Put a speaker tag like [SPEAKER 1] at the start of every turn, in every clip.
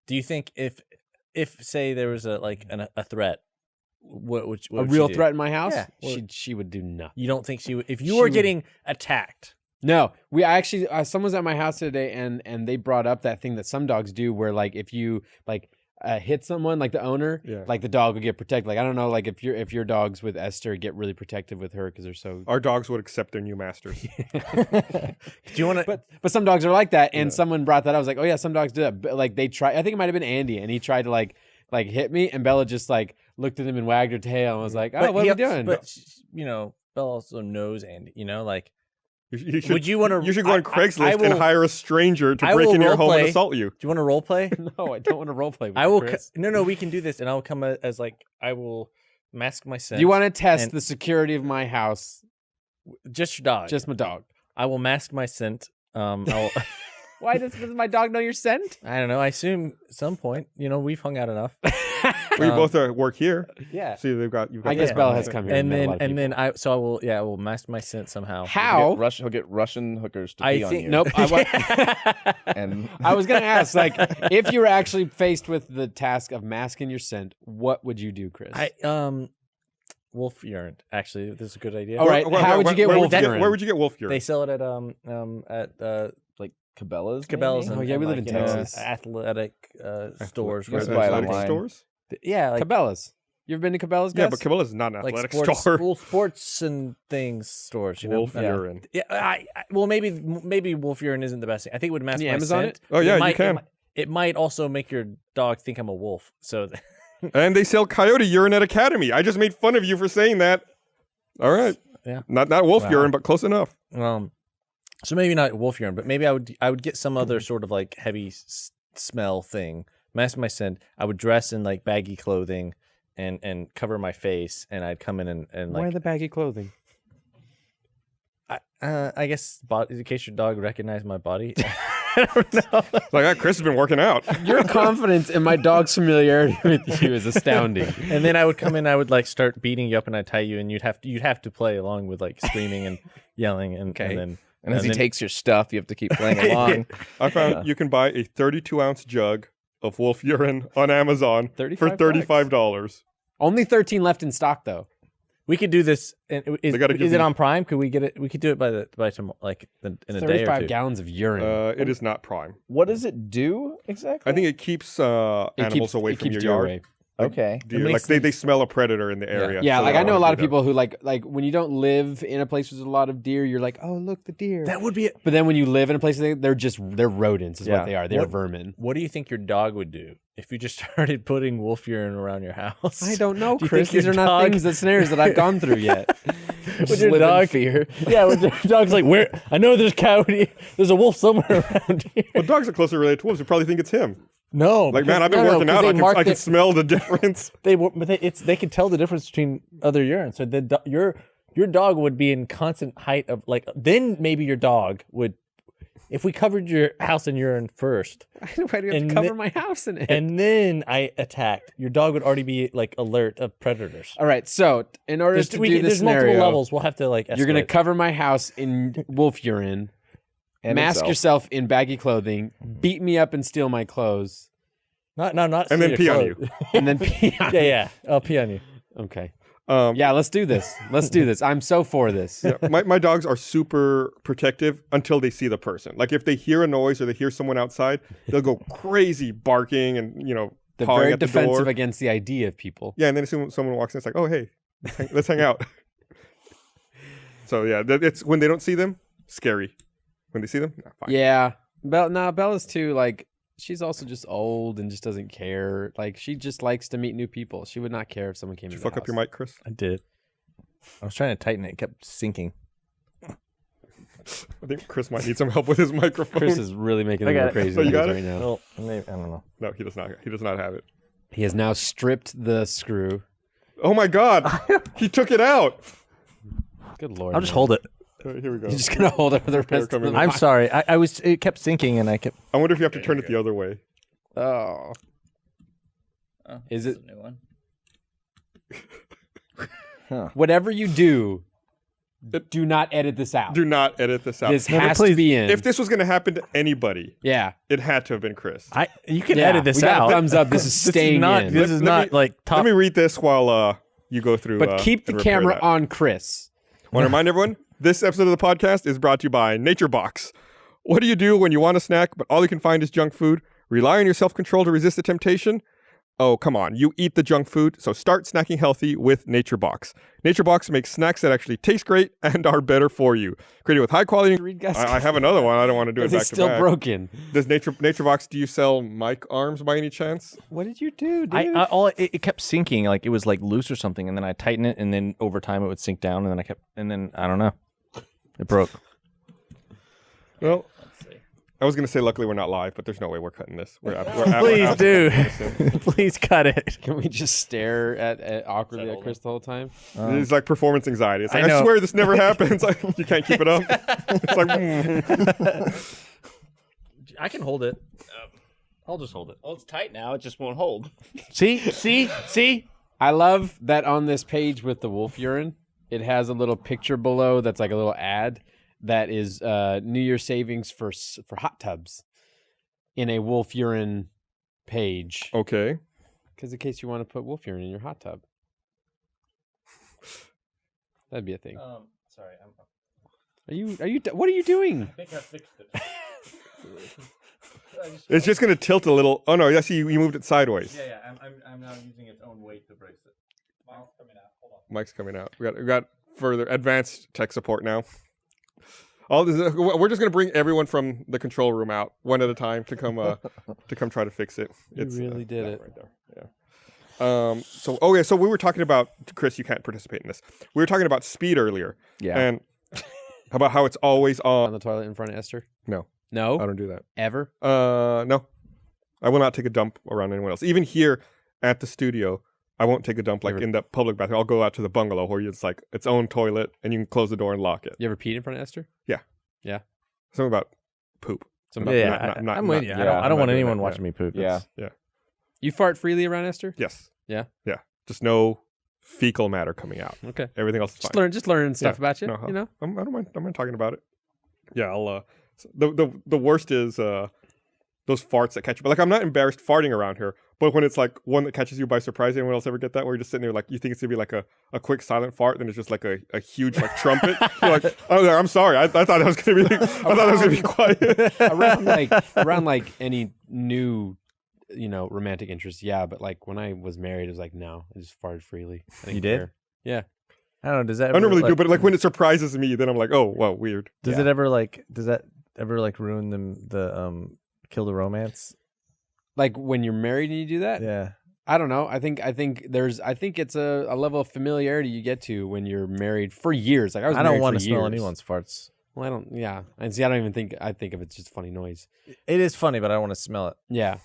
[SPEAKER 1] Do you think if say there was a threat, what would
[SPEAKER 2] a real threat in my house?
[SPEAKER 1] Yeah.
[SPEAKER 2] She would do nothing.
[SPEAKER 1] You don't think she would? If you were getting attacked.
[SPEAKER 2] No, we actually someone was at my house today and they brought up that thing that some dogs do where like if you like hit someone like the owner, like the dog would get protected. Like I don't know, like if your dogs with Esther get really protective with her because they're so.
[SPEAKER 3] Our dogs would accept their new masters.
[SPEAKER 1] Do you want to?
[SPEAKER 2] But some dogs are like that, and someone brought that up. I was like, oh yeah, some dogs do that. But, like they try. I think it might have been Andy, and he tried to like hit me, and Bella just like looked at him and wagged her tail and was like, oh, what are we doing?
[SPEAKER 1] But Bella also knows Andy. Like.
[SPEAKER 3] You should,
[SPEAKER 1] would you want to?
[SPEAKER 3] You should go on Craigslist and hire a stranger to break into your home and assault you.
[SPEAKER 1] Do you want to role play?
[SPEAKER 2] No, I don't want to role play. With
[SPEAKER 1] I will.
[SPEAKER 2] Chris.
[SPEAKER 1] No, we can do this, and I will come as I will mask my scent.
[SPEAKER 2] Do you want to test the security of my house?
[SPEAKER 1] Just your dog.
[SPEAKER 2] Just my dog.
[SPEAKER 1] I will mask my scent.
[SPEAKER 2] Why does my dog know your scent?
[SPEAKER 1] I don't know. I assume at some point, we've hung out enough.
[SPEAKER 3] We both work here.
[SPEAKER 1] Yeah.
[SPEAKER 3] See, you've got.
[SPEAKER 2] I guess Bella has come here.
[SPEAKER 1] And then I will mask my scent somehow.
[SPEAKER 2] How?
[SPEAKER 4] He'll get Russian hookers to pee on you.
[SPEAKER 2] Nope.
[SPEAKER 4] And
[SPEAKER 2] I was gonna ask, like, if you were actually faced with the task of masking your scent, what would you do, Chris?
[SPEAKER 1] Wolf urine. Actually, this is a good idea.
[SPEAKER 2] All right. How would you get wolf urine?
[SPEAKER 3] Where would you get wolf urine?
[SPEAKER 1] They sell it at
[SPEAKER 4] like Cabela's.
[SPEAKER 1] Cabela's.
[SPEAKER 2] Oh yeah, we live in Texas.
[SPEAKER 1] Athletic stores.
[SPEAKER 4] You buy it online.
[SPEAKER 3] Stores.
[SPEAKER 1] Yeah, like
[SPEAKER 2] Cabela's. You ever been to Cabela's?
[SPEAKER 3] Yeah, but Cabela's is not an athletic store.
[SPEAKER 1] Sports and things stores.
[SPEAKER 3] Wolf urine.
[SPEAKER 1] Yeah, well, maybe wolf urine isn't the best thing. I think it would mask my
[SPEAKER 2] Amazon
[SPEAKER 1] scent.
[SPEAKER 3] Oh yeah, you can.
[SPEAKER 1] It might also make your dog think I'm a wolf. So.
[SPEAKER 3] And they sell coyote urine at Academy. I just made fun of you for saying that. All right.
[SPEAKER 1] Yeah.
[SPEAKER 3] Not wolf urine, but close enough.
[SPEAKER 1] So maybe not wolf urine, but maybe I would get some other sort of like heavy smell thing. Mask my scent. I would dress in like baggy clothing and cover my face, and I'd come in and like.
[SPEAKER 2] Why the baggy clothing?
[SPEAKER 1] I guess in case your dog recognized my body. I don't know.
[SPEAKER 3] Like Chris has been working out.
[SPEAKER 2] Your confidence in my dog's familiarity with you is astounding.
[SPEAKER 1] And then I would come in, I would like start beating you up, and I'd tie you, and you'd have to play along with like screaming and yelling, and then.
[SPEAKER 4] And as he takes your stuff, you have to keep playing along.
[SPEAKER 3] I found you can buy a 32-ounce jug of wolf urine on Amazon for $35.
[SPEAKER 2] Only 13 left in stock, though.
[SPEAKER 1] We could do this. Is it on Prime? Could we get it? We could do it by tomorrow, like in a day or two.
[SPEAKER 2] 35 gallons of urine.
[SPEAKER 3] It is not Prime.
[SPEAKER 4] What does it do exactly?
[SPEAKER 3] I think it keeps animals away from your yard.
[SPEAKER 4] Away. Okay.
[SPEAKER 3] Like they smell a predator in the area.
[SPEAKER 2] Yeah,
[SPEAKER 3] so
[SPEAKER 2] like I know a lot of people who like when you don't live in a place with a lot of deer, you're like, oh look, the deer.
[SPEAKER 1] That would be it.
[SPEAKER 2] But then when you live in a place, they're rodents is what they are. They're vermin.
[SPEAKER 1] What do you think your dog would do if you just started putting wolf urine around your house?
[SPEAKER 2] I don't know, Chris. These are not scenarios that I've gone through yet.
[SPEAKER 1] With your dog fear. Yeah, with your dog's like, where? I know there's coyote. There's a wolf somewhere around here.
[SPEAKER 3] Well, dogs are closely related to wolves. You probably think it's him.
[SPEAKER 1] No,
[SPEAKER 3] like man, I've been working out. I can smell the difference.
[SPEAKER 1] They can tell the difference between other urine. So your dog would be in constant height of like. Then maybe your dog would, if we covered your house in urine first.
[SPEAKER 2] Why do you have to cover my house in it?
[SPEAKER 1] And then I attacked. Your dog would already be like alert of predators.
[SPEAKER 2] All right, so in order to do this
[SPEAKER 1] there's
[SPEAKER 2] scenario,
[SPEAKER 1] multiple levels. We'll have to like.
[SPEAKER 2] You're gonna cover my house in wolf urine. And mask yourself in baggy clothing, beat me up and steal my clothes.
[SPEAKER 1] Not.
[SPEAKER 3] And then pee on you.
[SPEAKER 2] And then pee on
[SPEAKER 1] Yeah. I'll pee on you.
[SPEAKER 2] Okay. Yeah, let's do this. Let's do this. I'm so for this.
[SPEAKER 3] Yeah, my dogs are super protective until they see the person. Like if they hear a noise or they hear someone outside, they'll go crazy barking and,
[SPEAKER 2] they're
[SPEAKER 3] pawing
[SPEAKER 2] very
[SPEAKER 3] at the
[SPEAKER 2] defensive
[SPEAKER 3] door.
[SPEAKER 2] against the idea of people.
[SPEAKER 3] Yeah, and then as soon as someone walks in, it's like, oh, hey, let's hang out. So yeah, it's when they don't see them, scary. When they see them, fine.
[SPEAKER 2] Yeah. Bella's too, like, she's also just old and just doesn't care. Like, she just likes to meet new people. She would not care if someone came in.
[SPEAKER 3] Did you fuck up your mic, Chris?
[SPEAKER 1] I did. I was trying to tighten it. It kept sinking.
[SPEAKER 3] I think Chris might need some help with his microphone.
[SPEAKER 2] Cris is really making it go crazy
[SPEAKER 3] you got it?
[SPEAKER 2] right now.
[SPEAKER 1] Well, maybe, I don't know.
[SPEAKER 3] No, he does not. He does not have it.
[SPEAKER 2] He has now stripped the screw.
[SPEAKER 3] Oh my God! He took it out.
[SPEAKER 2] Good Lord.
[SPEAKER 1] I'll just hold it.
[SPEAKER 3] Here we go.
[SPEAKER 2] You're just gonna hold it for the rest of the
[SPEAKER 1] I'm sorry. It kept sinking and I kept.
[SPEAKER 3] I wonder if you have to turn it the other way.
[SPEAKER 2] Oh. Is it
[SPEAKER 5] a new one?
[SPEAKER 2] Whatever you do, Do not edit this out.
[SPEAKER 3] Do not edit this out.
[SPEAKER 2] This has to
[SPEAKER 1] please,
[SPEAKER 2] be in.
[SPEAKER 3] If this was going to happen to anybody,
[SPEAKER 2] yeah.
[SPEAKER 3] it had to have been Chris.
[SPEAKER 1] You can
[SPEAKER 2] Yeah,
[SPEAKER 1] edit this
[SPEAKER 2] we got
[SPEAKER 1] out.
[SPEAKER 2] a thumbs up. This is staying in.
[SPEAKER 1] This is not like top.
[SPEAKER 3] Let me read this while you go through.
[SPEAKER 2] But keep the
[SPEAKER 3] and repair
[SPEAKER 2] camera
[SPEAKER 3] that.
[SPEAKER 2] on Chris.
[SPEAKER 3] Want to remind everyone, this episode of the podcast is brought to you by Nature Box. What do you do when you want a snack, but all you can find is junk food? Rely on your self-control to resist the temptation? Oh, come on. You eat the junk food, so start snacking healthy with Nature Box. Nature Box makes snacks that actually taste great and are better for you. Created with high quality... I have another one. I don't want to do it back
[SPEAKER 2] It's
[SPEAKER 3] to
[SPEAKER 2] still
[SPEAKER 3] back.
[SPEAKER 2] broken.
[SPEAKER 3] Does Nature Box, do you sell mic arms by any chance?
[SPEAKER 2] What did you do, dude?
[SPEAKER 1] It kept sinking, like it was like loose or something, and then I tighten it, and then over time it would sink down, and then I don't know, it broke.
[SPEAKER 3] Well, I was going to say luckily we're not live, but there's no way we're cutting this.
[SPEAKER 1] Please do, please cut it.
[SPEAKER 2] Can we just stare at awkwardly at Chris the whole time?
[SPEAKER 3] It's like performance anxiety. It's like,
[SPEAKER 1] I know.
[SPEAKER 3] I swear this never happens. Like, you can't keep it up. It's like,
[SPEAKER 1] I can hold it. I'll just hold it.
[SPEAKER 4] Well, it's tight now. It just won't hold.
[SPEAKER 1] See.
[SPEAKER 2] I love that on this page with the wolf urine, it has a little picture below that's like a little ad that is New Year savings for hot tubs in a wolf urine page.
[SPEAKER 3] okay.
[SPEAKER 2] Because in case you want to put wolf urine in your hot tub. That'd be a thing.
[SPEAKER 1] Sorry.
[SPEAKER 2] What are you doing?
[SPEAKER 1] I think I fixed it.
[SPEAKER 3] It's just going to tilt a little. Oh, no. I see you moved it sideways.
[SPEAKER 1] Yeah. I'm now using its own weight to brace it. Mike's coming out. Hold on.
[SPEAKER 3] Mike's coming out. We got further advanced tech support now. We're just going to bring everyone from the control room out one at a time to come try to fix it.
[SPEAKER 2] You really did it.
[SPEAKER 3] Right there. Yeah. So we were talking about, Chris, you can't participate in this. We were talking about speed earlier.
[SPEAKER 4] Yeah.
[SPEAKER 3] And about how it's always
[SPEAKER 2] On
[SPEAKER 3] on.
[SPEAKER 2] the toilet in front of Esther?
[SPEAKER 3] No,
[SPEAKER 2] No?
[SPEAKER 3] I don't do that.
[SPEAKER 2] Ever?
[SPEAKER 3] No. I will not take a dump around anyone else. Even here at the studio, I won't take a dump like in the public bathroom. I'll go out to the bungalow where it's like its own toilet and you can close the door and lock it.
[SPEAKER 2] You ever peed in front of Esther?
[SPEAKER 3] Something about poop.
[SPEAKER 2] Something about
[SPEAKER 1] Yeah, I'm with you.
[SPEAKER 4] yeah,
[SPEAKER 1] I don't want
[SPEAKER 3] doing
[SPEAKER 1] anyone
[SPEAKER 3] that,
[SPEAKER 1] watching me poop.
[SPEAKER 4] Yeah.
[SPEAKER 2] You fart freely around Esther?
[SPEAKER 3] Yes.
[SPEAKER 2] Yeah?
[SPEAKER 3] Yeah. Just no fecal matter coming out.
[SPEAKER 2] Okay.
[SPEAKER 3] Everything else is fine.
[SPEAKER 2] Just learn stuff
[SPEAKER 3] Yeah.
[SPEAKER 2] about you.
[SPEAKER 3] No,
[SPEAKER 2] You know?
[SPEAKER 3] I don't mind talking about it. Yeah, I'll the worst is those farts that catch you. But like I'm not embarrassed farting around here, but when it's like one that catches you by surprise, anyone else ever get that? Where you're just sitting there like you think it's gonna be like a quick silent fart, then it's just like a huge like trumpet. You're like, oh, I'm sorry, I thought it was gonna be quiet.
[SPEAKER 2] around like any new romantic interest, yeah, but like when I was married, it was like no, I just farted freely. I didn't
[SPEAKER 1] You did?
[SPEAKER 2] care. Yeah.
[SPEAKER 1] I don't know. Does that?
[SPEAKER 3] I
[SPEAKER 1] Ever,
[SPEAKER 3] normally
[SPEAKER 1] like,
[SPEAKER 3] do, but like when it surprises me, then I'm like, oh, well, weird.
[SPEAKER 1] Does it ever like? Does that ever like ruin the kill the romance?
[SPEAKER 2] Like when you're married and you do that?
[SPEAKER 1] Yeah.
[SPEAKER 2] I don't know. I think it's a level of familiarity you get to when you're married for years. Like I
[SPEAKER 1] don't
[SPEAKER 2] want
[SPEAKER 1] to smell anyone's farts.
[SPEAKER 2] Well, I don't. Yeah, and see, I don't even think. I think of it's just funny noise.
[SPEAKER 1] It is funny, but I don't want to smell it.
[SPEAKER 2] Yeah,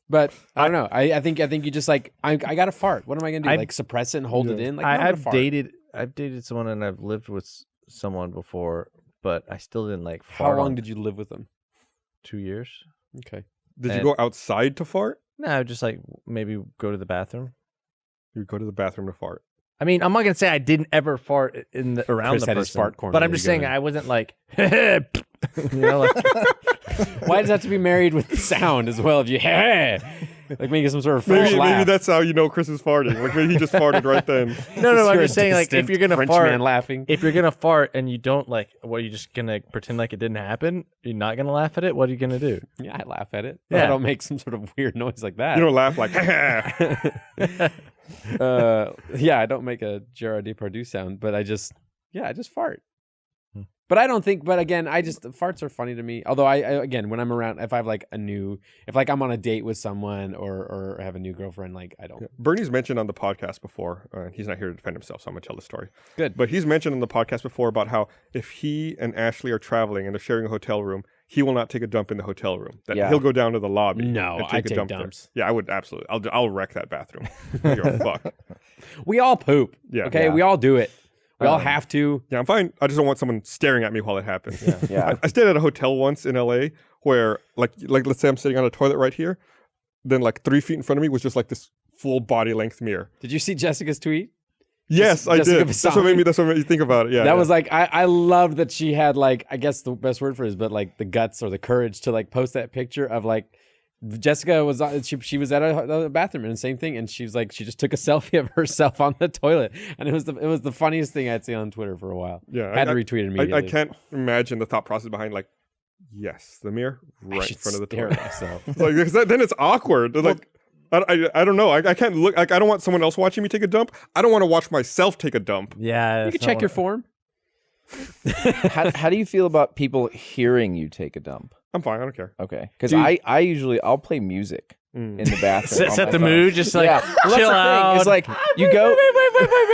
[SPEAKER 2] but I don't know. I think you just like I got to fart. What am I gonna do? Like suppress it and hold it in? Like no, I'm gonna fart.
[SPEAKER 1] I've dated someone and I've lived with someone before, but I still didn't like
[SPEAKER 2] How
[SPEAKER 1] fart.
[SPEAKER 2] long did you live with them?
[SPEAKER 1] 2 years.
[SPEAKER 2] Okay.
[SPEAKER 3] Did you
[SPEAKER 1] And-
[SPEAKER 3] go outside to fart?
[SPEAKER 1] No, just like maybe go to the bathroom.
[SPEAKER 3] You would go to the bathroom to fart.
[SPEAKER 1] I mean, I'm not gonna say I didn't ever fart around
[SPEAKER 2] Chris
[SPEAKER 1] the
[SPEAKER 2] had his
[SPEAKER 1] person,
[SPEAKER 2] fart corner
[SPEAKER 1] but
[SPEAKER 2] that
[SPEAKER 1] I'm just
[SPEAKER 2] you go
[SPEAKER 1] saying
[SPEAKER 2] in.
[SPEAKER 1] I wasn't like, like
[SPEAKER 2] Why does it have to be married with the sound as well? If you like making some sort of French
[SPEAKER 3] Maybe
[SPEAKER 2] laugh.
[SPEAKER 3] that's how you know Chris is farting. Like maybe he just farted right then.
[SPEAKER 1] no. I'm
[SPEAKER 2] You're
[SPEAKER 1] just
[SPEAKER 2] a
[SPEAKER 1] saying like if
[SPEAKER 2] distinct
[SPEAKER 1] you're gonna
[SPEAKER 2] French
[SPEAKER 1] fart,
[SPEAKER 2] man laughing.
[SPEAKER 1] if you're gonna fart and you don't like, what are you just gonna pretend like it didn't happen? You're not gonna laugh at it. What are you gonna do?
[SPEAKER 2] Yeah, I laugh at it. But
[SPEAKER 1] Yeah.
[SPEAKER 2] I don't make some sort of weird noise like that.
[SPEAKER 3] You don't laugh like,
[SPEAKER 2] Yeah, I don't make a Gerard Depardieu sound, but I just fart. But I don't think. But again, farts are funny to me. Although I again, when I'm around, if I have like if like I'm on a date with someone or have a new girlfriend, like I don't.
[SPEAKER 3] Bernie's mentioned on the podcast before, he's not here to defend himself, so I'm going to tell the story.
[SPEAKER 2] Good.
[SPEAKER 3] But he's mentioned on the podcast before about how if he and Ashley are traveling and they're sharing a hotel room, he will not take a dump in the hotel room. That
[SPEAKER 4] Yeah.
[SPEAKER 3] He'll go down to the lobby.
[SPEAKER 2] No,
[SPEAKER 3] and
[SPEAKER 2] I
[SPEAKER 3] take a
[SPEAKER 2] take
[SPEAKER 3] dump
[SPEAKER 2] dumps.
[SPEAKER 3] there. Yeah, I would absolutely. I'll wreck that bathroom. I don't give a fuck.
[SPEAKER 2] We all poop.
[SPEAKER 3] Yeah.
[SPEAKER 2] Okay,
[SPEAKER 4] Yeah.
[SPEAKER 2] we all do it. We all have to.
[SPEAKER 3] Yeah, I'm fine. I just don't want someone staring at me while it happens.
[SPEAKER 4] Yeah.
[SPEAKER 3] I stayed at a hotel once in LA where like let's say I'm sitting on a toilet right here, then like 3 feet in front of me was just like this full body length mirror.
[SPEAKER 2] Did you see Jessica's tweet?
[SPEAKER 3] Yes, I
[SPEAKER 2] Jessica
[SPEAKER 3] did. That's what made me think about it. Yeah,
[SPEAKER 2] that was like I loved that she had like, I guess the best word for it is, but like the guts or the courage to like post that picture of like Jessica was she was at a bathroom and the same thing, and she was like, she just took a selfie of herself on the toilet, and it was the funniest thing I'd seen on Twitter for a while.
[SPEAKER 3] Yeah,
[SPEAKER 2] had to retweet it immediately.
[SPEAKER 3] I can't imagine the thought process behind like, yes, the mirror right in front of the toilet. Like, because then it's awkward. Like, I don't know. I can't look. Like, I don't want someone else watching me take a dump. I don't want to watch myself take a dump.
[SPEAKER 1] Yeah,
[SPEAKER 2] you can check your form.
[SPEAKER 5] How do you feel about people hearing you take a dump?
[SPEAKER 3] I'm fine. I don't care.
[SPEAKER 5] Okay, because I usually I'll play music in the bathroom.
[SPEAKER 1] Set the mood, just like chill out.
[SPEAKER 5] It's like you go.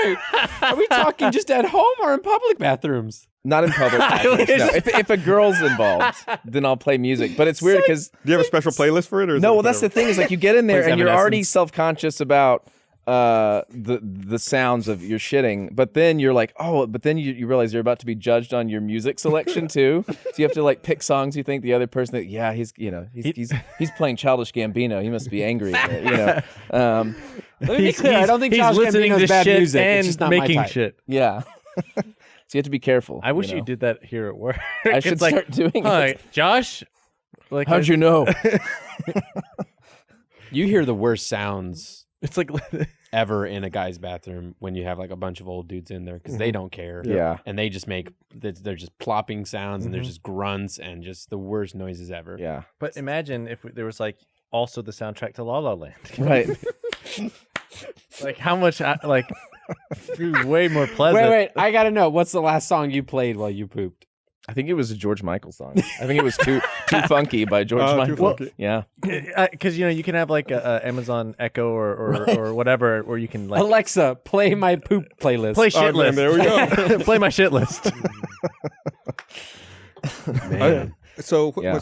[SPEAKER 2] Wait. Are we talking just at home or in public bathrooms?
[SPEAKER 5] Not in public. No. If a girl's involved, then I'll play music. But it's weird because
[SPEAKER 3] do you have a special playlist for it? Or
[SPEAKER 5] no, well, that's the thing. Is like you get in there and you're already
[SPEAKER 1] Evanescence.
[SPEAKER 5] self-conscious about the sounds of your shitting, but then you're like, but then you realize you're about to be judged on your music selection too. So you have to like pick songs you think the other person that he's playing Childish Gambino. He must be angry. Let
[SPEAKER 2] me be clear. I don't think
[SPEAKER 1] he's
[SPEAKER 2] Childish
[SPEAKER 1] listening
[SPEAKER 2] Gambino's
[SPEAKER 1] to
[SPEAKER 2] bad
[SPEAKER 1] shit
[SPEAKER 2] music.
[SPEAKER 1] and
[SPEAKER 2] It's just not my
[SPEAKER 1] making
[SPEAKER 2] type.
[SPEAKER 1] shit.
[SPEAKER 5] Yeah. So you have to be careful.
[SPEAKER 1] I wish you did that here at work.
[SPEAKER 5] I should
[SPEAKER 1] It's like,
[SPEAKER 5] start doing
[SPEAKER 1] "Hi,
[SPEAKER 5] it.
[SPEAKER 1] Josh." Like,
[SPEAKER 5] How'd you know?
[SPEAKER 2] You hear the worst sounds
[SPEAKER 1] It's like
[SPEAKER 2] ever in a guy's bathroom when you have like a bunch of old dudes in there because they don't care.
[SPEAKER 5] Yeah.
[SPEAKER 2] And they just they're just plopping sounds and there's just grunts and just the worst noises ever.
[SPEAKER 5] Yeah.
[SPEAKER 1] But imagine if there was like also the soundtrack to La La Land.
[SPEAKER 5] Right.
[SPEAKER 1] Like how much like it was way more pleasant.
[SPEAKER 2] Wait, I gotta know, what's the last song you played while you pooped?
[SPEAKER 5] I think it was a George Michael song. I think it was too funky by George
[SPEAKER 3] Too
[SPEAKER 5] Michael.
[SPEAKER 3] funky.
[SPEAKER 5] Yeah.
[SPEAKER 1] Because you can have like a Amazon Echo or whatever where you can like
[SPEAKER 2] Alexa, play my poop playlist.
[SPEAKER 1] play shit list.
[SPEAKER 3] There we go.
[SPEAKER 1] Play my shit list.
[SPEAKER 2] Man.
[SPEAKER 3] So
[SPEAKER 5] Yeah.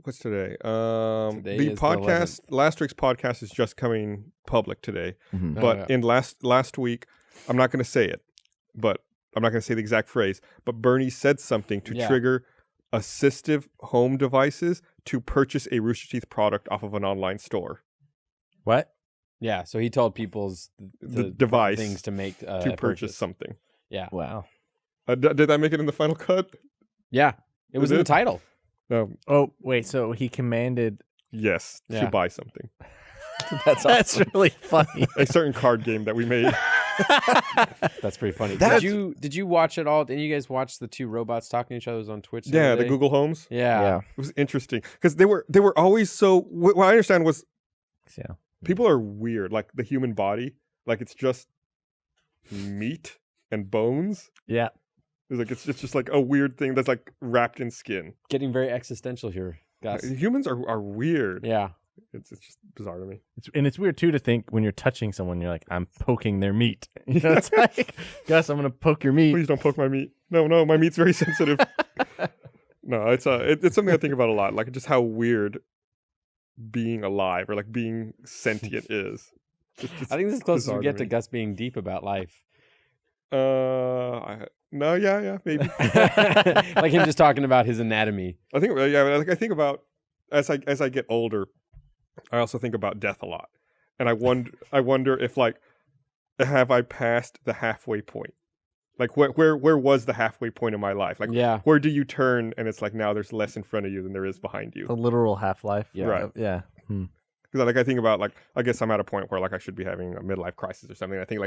[SPEAKER 3] what's today?
[SPEAKER 2] Today
[SPEAKER 3] The
[SPEAKER 2] is the
[SPEAKER 3] podcast, last week's podcast is just coming public today.
[SPEAKER 5] Mhm.
[SPEAKER 3] But
[SPEAKER 2] yeah.
[SPEAKER 3] in last week, I'm not going to say it, but I'm not going to say the exact phrase. But Bernie said something to
[SPEAKER 2] Yeah.
[SPEAKER 3] trigger assistive home devices to purchase a Rooster Teeth product off of an online store.
[SPEAKER 1] What?
[SPEAKER 2] Yeah, so he told people's
[SPEAKER 3] The device
[SPEAKER 2] things to make
[SPEAKER 3] to purchase something.
[SPEAKER 2] Yeah.
[SPEAKER 5] Wow.
[SPEAKER 3] Did that make it in the final cut?
[SPEAKER 2] Yeah. It was
[SPEAKER 3] Is
[SPEAKER 2] in the
[SPEAKER 3] it?
[SPEAKER 2] title.
[SPEAKER 3] No.
[SPEAKER 1] Oh wait, so he commanded.
[SPEAKER 3] Yes,
[SPEAKER 2] Yeah.
[SPEAKER 3] to buy something.
[SPEAKER 5] That's
[SPEAKER 1] That's
[SPEAKER 5] awesome.
[SPEAKER 1] really funny.
[SPEAKER 3] A certain card game that we made.
[SPEAKER 2] That's pretty funny.
[SPEAKER 5] That's-
[SPEAKER 2] Did you watch it all? Didn't you guys watch the two robots talking to each other on Twitch?
[SPEAKER 3] Yeah,
[SPEAKER 2] other
[SPEAKER 3] the
[SPEAKER 2] day?
[SPEAKER 3] Google Homes.
[SPEAKER 2] Yeah.
[SPEAKER 5] Yeah.
[SPEAKER 3] It was interesting because they were always so. What I understand was
[SPEAKER 1] Yeah.
[SPEAKER 3] people are weird. Like the human body, like it's just meat and bones.
[SPEAKER 1] Yeah.
[SPEAKER 3] It's just like a weird thing that's like wrapped in skin.
[SPEAKER 2] Getting very existential here, Gus.
[SPEAKER 3] Humans are weird.
[SPEAKER 2] Yeah.
[SPEAKER 3] It's just bizarre to me.
[SPEAKER 1] It's weird too to think when you're touching someone, you're like, I'm poking their meat. You know, it's like, Gus, I'm gonna poke your meat.
[SPEAKER 3] Please don't poke my meat. No, my meat's very sensitive. No, it's something I think about a lot. Like just how weird being alive or like being sentient is.
[SPEAKER 2] I think this is close as
[SPEAKER 3] bizarre
[SPEAKER 2] we get to
[SPEAKER 3] me.
[SPEAKER 2] Gus being deep about life.
[SPEAKER 3] No, yeah, maybe.
[SPEAKER 2] Like him just talking about his anatomy.
[SPEAKER 3] I think, yeah, like I think about as I get older, I also think about death a lot, and I wonder if like, have I passed the halfway point? Like where was the halfway point in my life? Like
[SPEAKER 2] Yeah.
[SPEAKER 3] where do you turn and it's like now there's less in front of you than there is behind you?
[SPEAKER 1] The literal half-life.
[SPEAKER 5] Yeah.
[SPEAKER 3] Right.
[SPEAKER 1] Yeah.
[SPEAKER 3] Because like I think about like I guess I'm at a point where like I should be having a midlife crisis or something. I think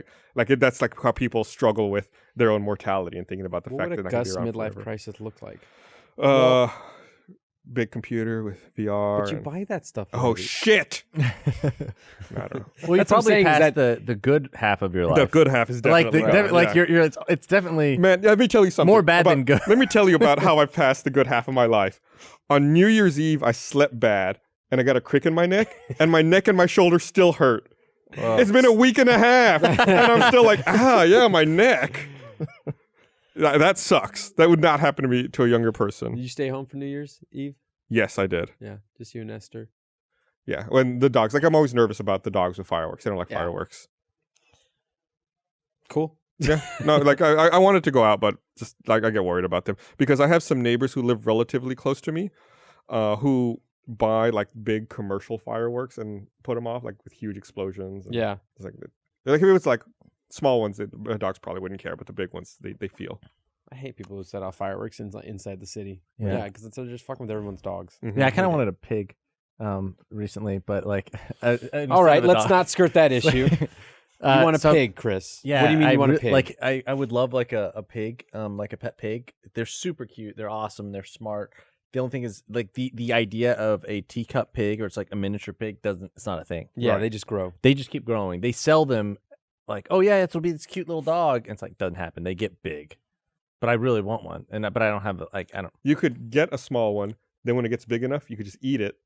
[SPEAKER 3] that's like how people struggle with their own mortality and thinking about the
[SPEAKER 2] What
[SPEAKER 3] fact
[SPEAKER 2] would a
[SPEAKER 3] that I can
[SPEAKER 2] Gus
[SPEAKER 3] be around
[SPEAKER 2] midlife
[SPEAKER 3] forever.
[SPEAKER 2] crisis look like?
[SPEAKER 3] Big computer with VR.
[SPEAKER 2] But you
[SPEAKER 3] and-
[SPEAKER 2] buy that stuff.
[SPEAKER 3] Oh
[SPEAKER 2] already.
[SPEAKER 3] shit! I don't know.
[SPEAKER 1] Well, you
[SPEAKER 2] That's what I'm
[SPEAKER 1] probably
[SPEAKER 2] saying is
[SPEAKER 1] passed
[SPEAKER 2] that-
[SPEAKER 1] the good half of your life.
[SPEAKER 3] The good half is definitely
[SPEAKER 1] like
[SPEAKER 3] gone,
[SPEAKER 1] like
[SPEAKER 3] yeah.
[SPEAKER 1] you're it's definitely
[SPEAKER 3] Man, let me tell you something.
[SPEAKER 1] more bad
[SPEAKER 3] about-
[SPEAKER 1] than good.
[SPEAKER 3] Let me tell you about how I've passed the good half of my life. On New Year's Eve, I slept bad, and I got a crick in my neck, and my neck and my shoulder still hurt. It's been a week and a half, and I'm still like, yeah, my neck. That sucks. That would not happen to me to a younger
[SPEAKER 2] Did
[SPEAKER 3] person.
[SPEAKER 2] you stay home for New Year's Eve?
[SPEAKER 3] Yes, I did.
[SPEAKER 2] Yeah, just you and Esther.
[SPEAKER 3] Yeah, when the dogs, like I'm always nervous about the dogs with fireworks. I don't like
[SPEAKER 2] Yeah.
[SPEAKER 3] fireworks.
[SPEAKER 2] Cool.
[SPEAKER 3] Yeah, no, like I wanted to go out, but just like I get worried about them because I have some neighbors who live relatively close to me, who buy like big commercial fireworks and put them off like with huge explosions. And
[SPEAKER 2] Yeah.
[SPEAKER 3] it's like if it was like small ones, dogs probably wouldn't care, but the big ones, they feel.
[SPEAKER 2] I hate people who set off fireworks inside the city.
[SPEAKER 1] Yeah.
[SPEAKER 2] Yeah, because they're just fucking with everyone's dogs.
[SPEAKER 3] Mhm.
[SPEAKER 1] Yeah, I kind of wanted a pig recently, but like.
[SPEAKER 2] All right, let's not skirt that issue. You want a pig, Chris?
[SPEAKER 1] Yeah.
[SPEAKER 2] What do you mean you want a pig?
[SPEAKER 1] Like I would love like a pig, like a pet pig. They're super cute. They're awesome. They're smart. The only thing is like the idea of a teacup pig or it's like a miniature pig it's not a thing.
[SPEAKER 2] Yeah,
[SPEAKER 3] Right.
[SPEAKER 2] they just grow.
[SPEAKER 1] They just keep growing. They sell them like, oh yeah, it'll be this cute little dog. And it's like doesn't happen. They get big. But I really want one. But I don't have I don't.
[SPEAKER 3] You could get a small one, then when it gets big enough, you could just eat it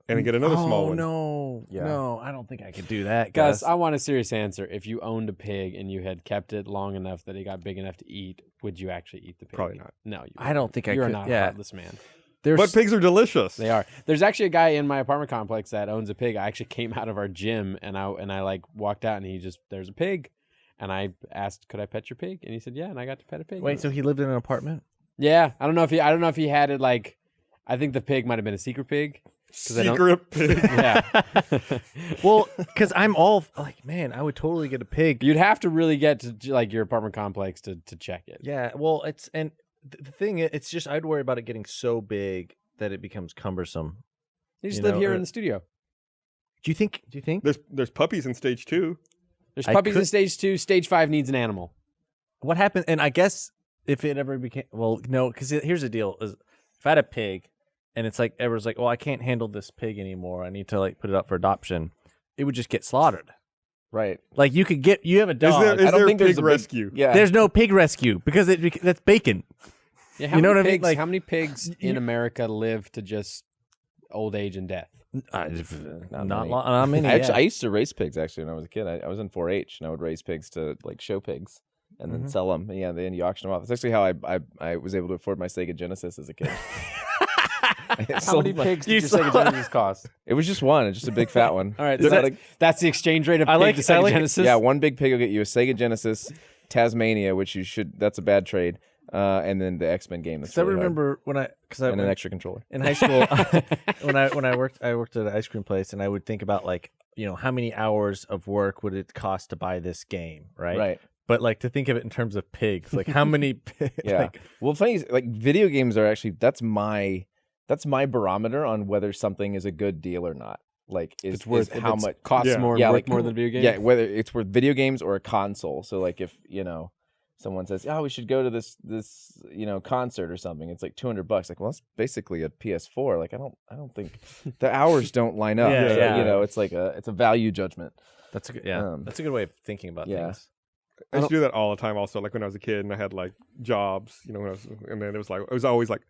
[SPEAKER 3] and then get another small one.
[SPEAKER 1] No,
[SPEAKER 5] Yeah.
[SPEAKER 1] no, I don't think I could do that,
[SPEAKER 2] Gus,
[SPEAKER 1] guys.
[SPEAKER 2] I want a serious answer. If you owned a pig and you had kept it long enough that it got big enough to eat, would you actually eat the pig?
[SPEAKER 3] Probably not.
[SPEAKER 2] No, you
[SPEAKER 1] I don't think I
[SPEAKER 2] You're
[SPEAKER 1] could.
[SPEAKER 2] not a
[SPEAKER 1] Yeah,
[SPEAKER 2] heartless man.
[SPEAKER 3] But pigs are delicious.
[SPEAKER 2] They are. There's actually a guy in my apartment complex that owns a pig. I actually came out of our gym and I like walked out and there's a pig, and I asked, could I pet your pig? And he said, yeah, and I got to pet a pig.
[SPEAKER 1] Wait, so he lived in an apartment?
[SPEAKER 2] Yeah, I don't know if he had it like. I think the pig might have been a secret pig. I don't-
[SPEAKER 3] Secret pig.
[SPEAKER 2] Yeah.
[SPEAKER 1] Well, because I'm all like, man, I would totally get a pig.
[SPEAKER 2] You'd have to really get to like your apartment complex to check it.
[SPEAKER 1] Yeah, well, the thing is, it's just I'd worry about it getting so big that it becomes cumbersome.
[SPEAKER 2] You just
[SPEAKER 1] You
[SPEAKER 2] live
[SPEAKER 1] know,
[SPEAKER 2] here
[SPEAKER 1] or-
[SPEAKER 2] in the studio.
[SPEAKER 1] Do you think?
[SPEAKER 3] There's puppies in stage 2.
[SPEAKER 2] There's
[SPEAKER 1] I
[SPEAKER 2] puppies in
[SPEAKER 1] could-
[SPEAKER 2] stage 2. Stage 5 needs an animal.
[SPEAKER 1] What happened? And I guess if it ever became no, because here's the deal: is if I had a pig, and it's like everyone's like, well, I can't handle this pig anymore. I need to like put it up for adoption. It would just get slaughtered.
[SPEAKER 5] Right.
[SPEAKER 1] Like you have a
[SPEAKER 3] Is
[SPEAKER 1] dog.
[SPEAKER 3] there,
[SPEAKER 5] I don't
[SPEAKER 3] a
[SPEAKER 5] think there's
[SPEAKER 3] pig
[SPEAKER 5] a big-
[SPEAKER 3] rescue?
[SPEAKER 5] Yeah.
[SPEAKER 1] There's no pig rescue because that's bacon.
[SPEAKER 2] Yeah, how
[SPEAKER 1] You know
[SPEAKER 2] many
[SPEAKER 1] what I mean?
[SPEAKER 2] pigs,
[SPEAKER 1] Like-
[SPEAKER 2] how many pigs in America live to just old age and death?
[SPEAKER 1] Not
[SPEAKER 5] many.
[SPEAKER 1] not many.
[SPEAKER 5] I used to race pigs actually when I was a kid. I was in 4-H and I would raise pigs to like show pigs and then sell them. And, yeah, then you auction them off. That's actually how I was able to afford my Sega Genesis as a kid.
[SPEAKER 2] How many pigs did your Sega Genesis cost?
[SPEAKER 5] It was just one, just a big fat one.
[SPEAKER 2] All right,
[SPEAKER 5] Is that
[SPEAKER 2] that's the exchange rate of
[SPEAKER 1] I
[SPEAKER 2] pig
[SPEAKER 1] like-
[SPEAKER 2] to Sega
[SPEAKER 1] I like-
[SPEAKER 2] Genesis?
[SPEAKER 5] yeah, one big pig will get you a Sega Genesis, Tasmania, which you should. That's a bad trade. And then the X-Men game. That's
[SPEAKER 1] I
[SPEAKER 5] really hard.
[SPEAKER 1] remember when I
[SPEAKER 5] and an extra controller.
[SPEAKER 1] in high school when I worked at an ice cream place and I would think about like how many hours of work would it cost to buy this game, right?
[SPEAKER 5] Right.
[SPEAKER 1] But like to think of it in terms of pigs, like how many?
[SPEAKER 5] Yeah.
[SPEAKER 1] Like,
[SPEAKER 5] Well, funny is, like video games are actually that's my barometer on whether something is a good deal or not. Like is how much
[SPEAKER 2] costs
[SPEAKER 3] Yeah.
[SPEAKER 2] more,
[SPEAKER 5] Yeah,
[SPEAKER 2] worth
[SPEAKER 5] like-
[SPEAKER 2] more than a video game?
[SPEAKER 5] Yeah, whether it's worth video games or a console. So like if someone says, "Oh, we should go to this concert or something," it's like $200. Like, well, that's basically a PS4. Like, I don't think the hours don't line up.
[SPEAKER 1] Yeah,
[SPEAKER 5] So,
[SPEAKER 1] yeah.
[SPEAKER 5] it's like it's a value judgment.
[SPEAKER 1] that's a good
[SPEAKER 5] Um,
[SPEAKER 1] that's a good way of thinking about
[SPEAKER 5] yeah.
[SPEAKER 1] things.
[SPEAKER 3] I used to do that all the time. Also, like when I was a kid and I had like jobs, when I was, and then it was always like